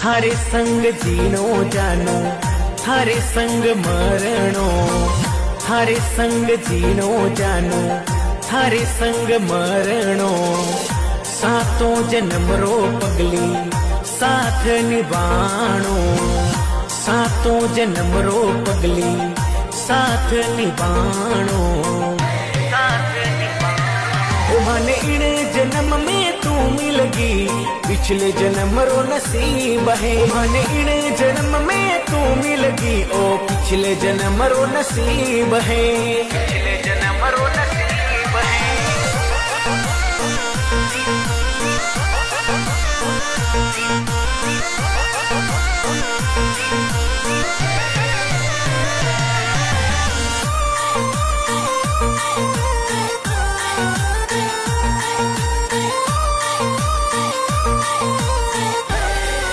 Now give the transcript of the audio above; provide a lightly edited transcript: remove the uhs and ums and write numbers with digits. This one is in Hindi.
थारे संग जीनो जानो, थारे संग मरणो, थारे संग जीनो जानो, थारे संग मरणो। सातों जन्म रो पगली साथ निभाणो, सातों जन्म रो पगली साथ निभाणो। माने इने जन्म में तू मिलगी, पिछले जन्म रो नसीब है। माने इने जन्म में तू मिलगी, ओ पिछले जन्म रो नसीब है, पिछले जन्म रो नसीब।